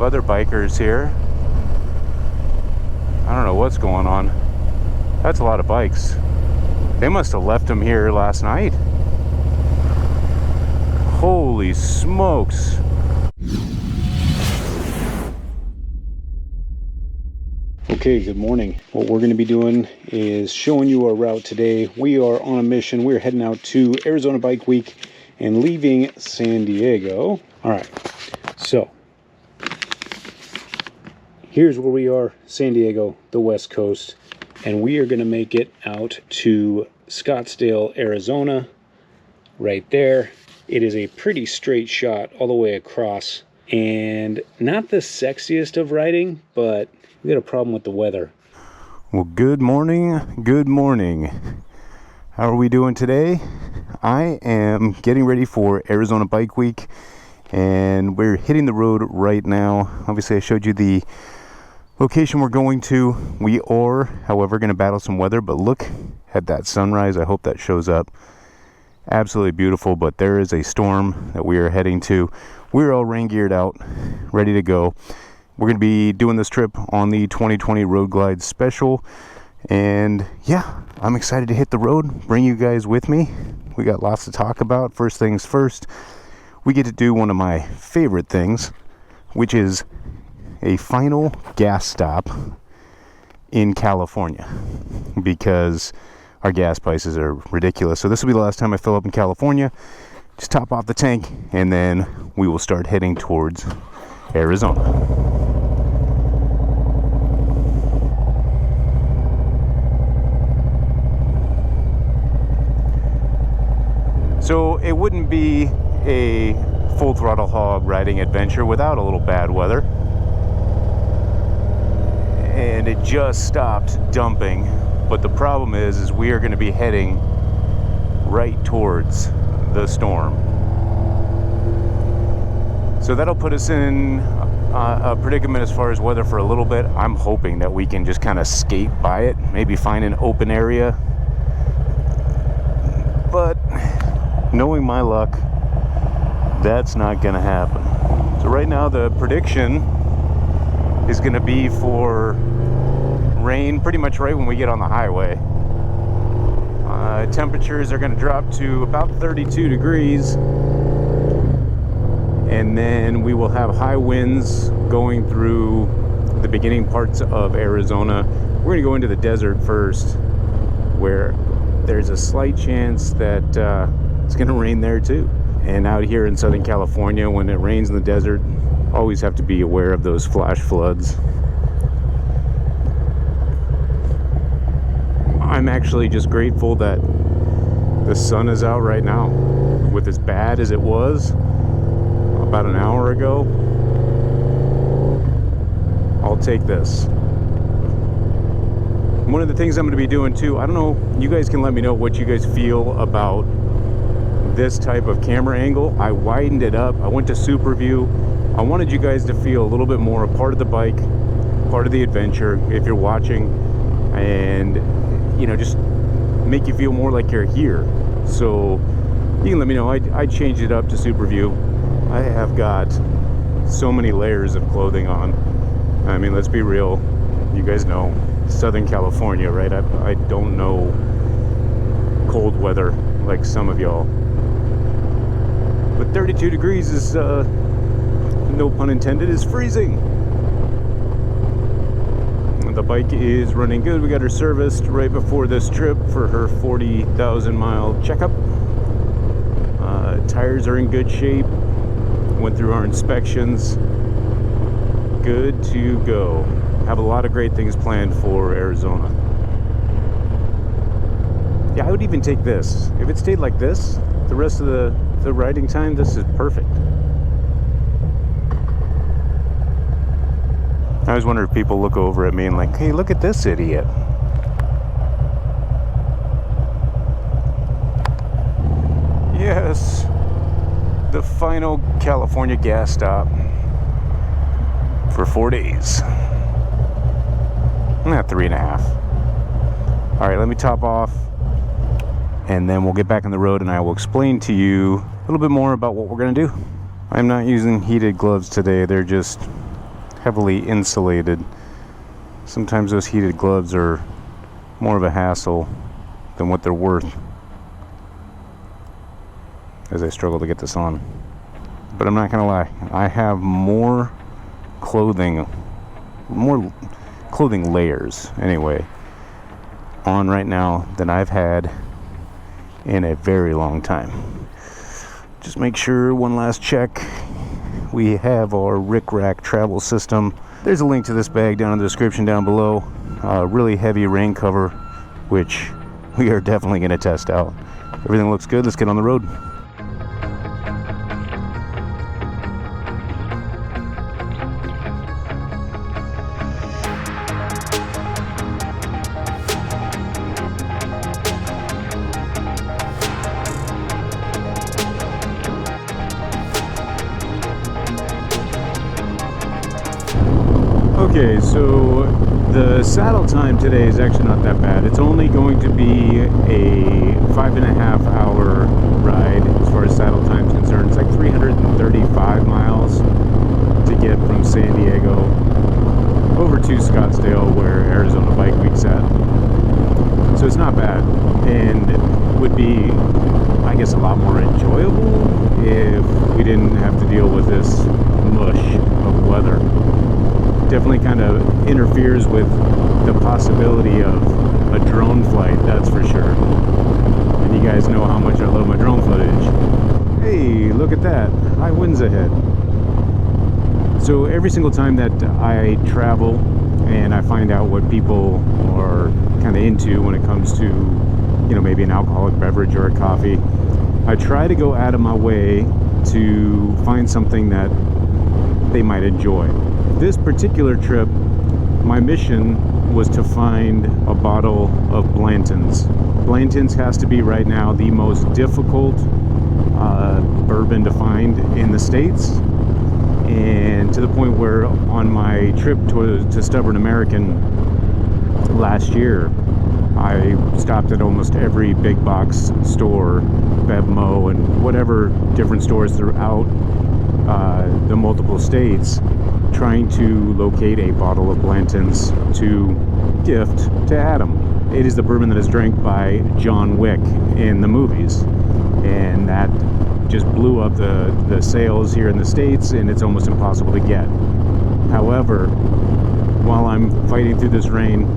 of other bikers here. I don't know what's going on. That's a lot of bikes. They must have left them here last night. Holy smokes. Okay, good morning. What we're going to be doing is showing you our route today. We are on a mission. We're heading out to Arizona Bike Week and leaving San Diego. All right, so here's where we are, San Diego, the West Coast, and we are going to make it out to Scottsdale, Arizona, right there. It is a pretty straight shot all the way across, and not the sexiest of riding, but we got a problem with the weather. Well, good morning, good morning. How are we doing today? I am getting ready for Arizona Bike Week, and we're hitting the road right now. Obviously, I showed you the location we're going to. We are, however, going to battle some weather, but look at that sunrise. I hope that shows up. Absolutely beautiful, but there is a storm that we are heading to. We're all rain geared out, ready to go. We're going to be doing this trip on the 2020 Road Glide Special, and yeah, I'm excited to hit the road, bring you guys with me. We got lots to talk about. First things first, we get to do one of my favorite things, which is a final gas stop in California, because our gas prices are ridiculous. So this will be the last time I fill up in California. Just top off the tank, and then we will start heading towards Arizona. So it wouldn't be a full throttle hog riding adventure without a little bad weather. And it just stopped dumping. But the problem is we are going to be heading right towards the storm. So that'll put us in a predicament as far as weather for a little bit. I'm hoping that we can just kind of skate by it, maybe find an open area. But knowing my luck, that's not going to happen. So right now the prediction is going to be for rain pretty much right when we get on the highway. Temperatures are going to drop to about 32 degrees, and then we will have high winds going through the beginning parts of Arizona. We're going to go into the desert first, where there's a slight chance that it's going to rain there too. And out here in Southern California, when it rains in the desert, always have to be aware of those flash floods. I'm actually just grateful that the sun is out right now. With as bad as it was about an hour ago, I'll take this. One of the things I'm going to be doing too, I don't know, you guys can let me know what you guys feel about this type of camera angle. I widened it up. I went to super view. I wanted you guys to feel a little bit more a part of the bike, part of the adventure if you're watching, and you know, just make you feel more like you're here. So you can let me know. I changed it up to super view. I have got so many layers of clothing on. I mean, let's be real, you guys know Southern California, right? I don't know cold weather like some of y'all, but 32 degrees is no pun intended, is freezing. The bike is running good. We got her serviced right before this trip for her 40,000 mile checkup. Tires are in good shape. Went through our inspections. Good to go. Have a lot of great things planned for Arizona. Yeah, I would even take this. If it stayed like this the rest of the riding time, this is perfect. I always wonder if people look over at me and like, hey, look at this idiot. Yes, the final California gas stop for 4 days. Not 3.5. All right, let me top off, and then we'll get back on the road and I will explain to you a little bit more about what we're gonna do. I'm not using heated gloves today. They're just heavily insulated. Sometimes those heated gloves are more of a hassle than what they're worth, as I struggle to get this on. But I'm not gonna lie, I have more clothing layers anyway on right now than I've had in a very long time. Just make sure, one last check, we have our Rick Rack travel system. There's a link to this bag down in the description down below. Really heavy rain cover, which we are definitely going to test out. Everything looks good. Let's get on the road. Okay, so the saddle time today is actually not that bad. It's only going to be a 5.5 hour ride as far as saddle time is concerned. It's like 335 miles to get from San Diego over to Scottsdale, where Arizona Bike Week's at. So it's not bad, and it would be, I guess, a lot more enjoyable if we didn't have to deal with this mush of weather. Definitely kind of interferes with the possibility of a drone flight, that's for sure. And you guys know how much I love my drone footage. Hey, look at that, high winds ahead. So every single time that I travel and I find out what people are kind of into when it comes to, you know, maybe an alcoholic beverage or a coffee, I try to go out of my way to find something that they might enjoy. This particular trip, my mission was to find a bottle of Blanton's. Blanton's has to be right now the most difficult bourbon to find in the States, and to the point where on my trip to Stubborn American last year, I stopped at almost every big box store, Bevmo and whatever different stores throughout the multiple states, trying to locate a bottle of Blanton's to gift to Adam. It is the bourbon that is drank by John Wick in the movies, and that just blew up the sales here in the States, and it's almost impossible to get. However, while I'm fighting through this rain,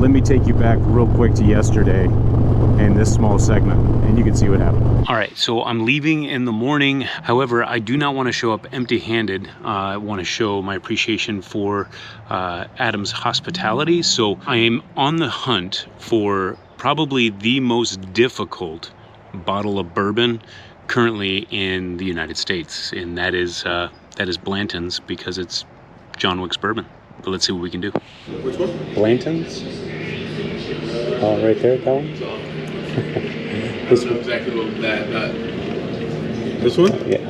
let me take you back real quick to yesterday in this small segment, and you can see what happened. All right, so I'm leaving in the morning. However, I do not want to show up empty-handed. I want to show my appreciation for Adam's hospitality. So I am on the hunt for probably the most difficult bottle of bourbon currently in the United States, and that is Blanton's, because it's John Wick's bourbon. But let's see what we can do. Which one? Blanton's. Oh, right there, that one. This one. Exactly what that. This one? Yeah.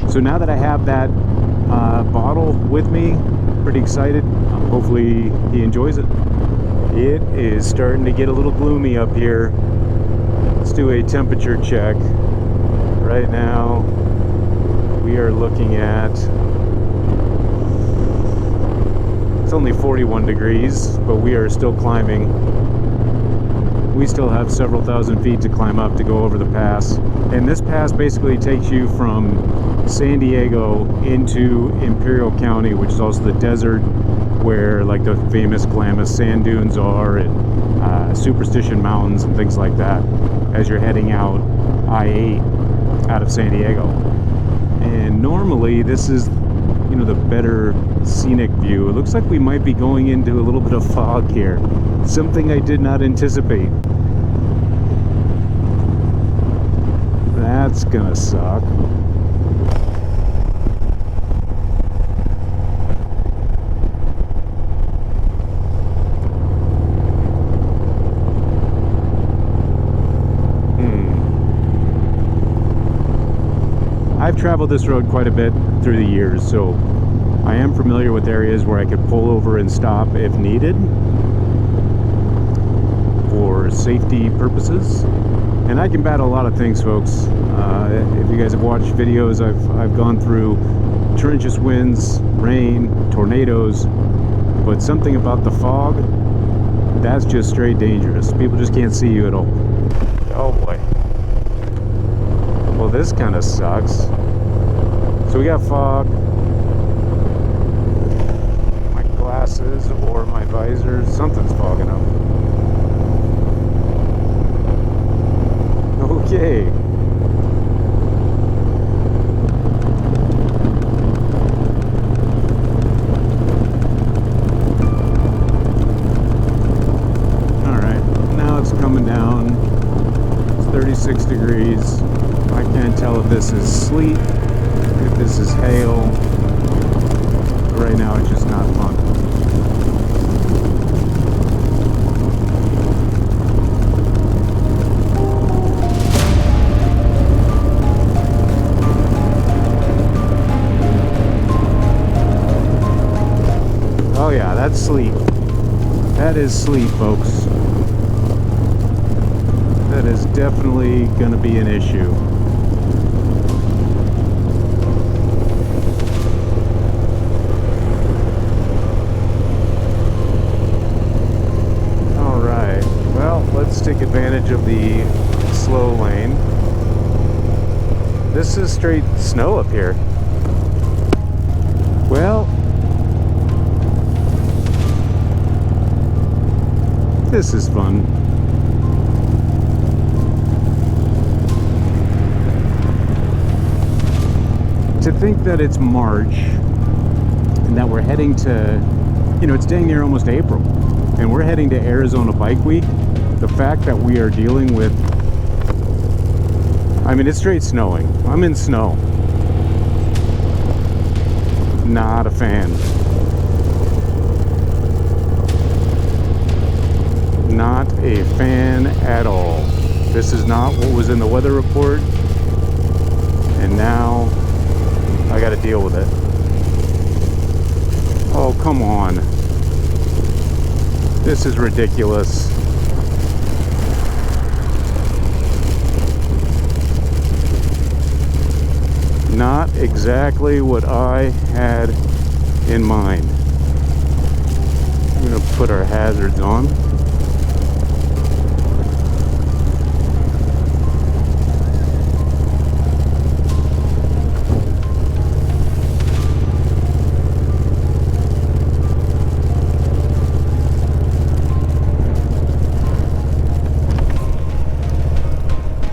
So now that I have that bottle with me, pretty excited. Hopefully he enjoys it. It is starting to get a little gloomy up here. Let's do a temperature check. Right now, we are looking at, it's only 41 degrees, but we are still climbing. We still have several thousand feet to climb up to go over the pass. And this pass basically takes you from San Diego into Imperial County, which is also the desert where like the famous Glamis sand dunes are, and Superstition Mountains and things like that, as you're heading out I-8 out of San Diego. And normally this is, you know, the better scenic view. It looks like we might be going into a little bit of fog here, something I did not anticipate. That's gonna suck. I've traveled this road quite a bit through the years, so I am familiar with areas where I could pull over and stop if needed. for safety purposes. And I can battle a lot of things, folks. If you guys have watched videos, I've gone through torrential winds, rain, tornadoes, but something about the fog, that's just straight dangerous. People just can't see you at all. Oh boy. Well, this kind of sucks. So we got fog. My glasses or my visor, something's fogging up. Okay. Alright, now it's coming down. It's 36 degrees. I can't tell if this is sleet, if this is hail. Right now it's just not fun. Oh yeah, that's sleet. That is sleet, folks. That is definitely going to be an issue. Alright, well, let's take advantage of the slow lane. This is straight snow up here. Well, this is fun. To think that it's March and that we're heading to, you know, it's dang near almost April, and we're heading to Arizona Bike Week. The fact that we are dealing with, I mean, it's straight snowing. I'm in snow. Not a fan. Not a fan at all. This is not what was in the weather report, and now I gotta deal with it. Oh, come on. This is ridiculous. Not exactly what I had in mind. I'm gonna put our hazards on.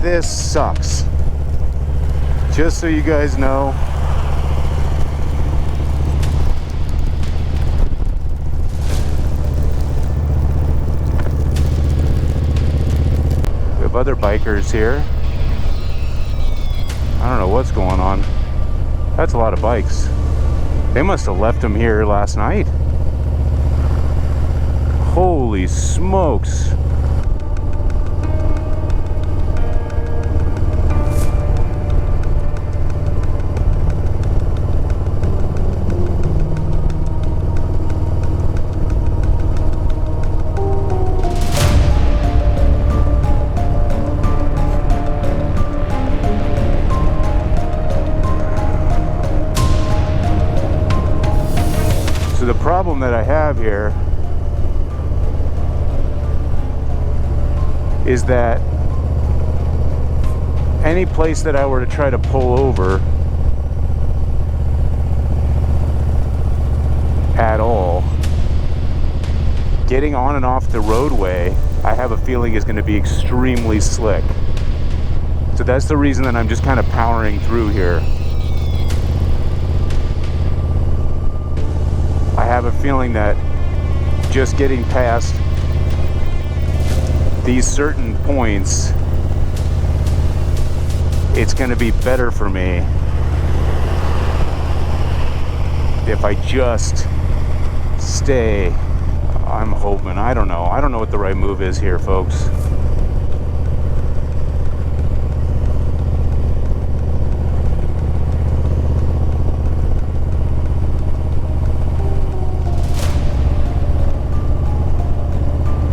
This sucks. Just so you guys know, we have other bikers here. I don't know what's going on. That's a lot of bikes. They must have left them here last night. Holy smokes. The problem that I have here is that any place that I were to try to pull over at all, getting on and off the roadway, I have a feeling is going to be extremely slick. So that's the reason that I'm just kind of powering through here. I have a feeling that just getting past these certain points, it's going to be better for me if I just stay. I'm hoping. I don't know what the right move is here, folks.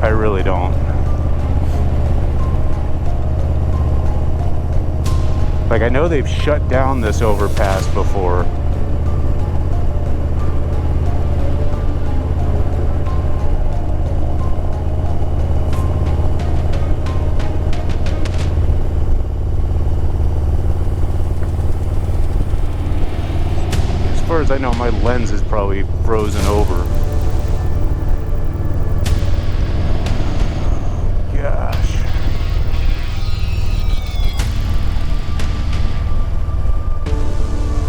I really don't. Like, I know they've shut down this overpass before. As far as I know, my lens is probably frozen over. Gosh.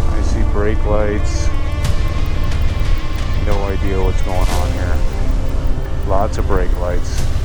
I see brake lights. No idea what's going on here. Lots of brake lights.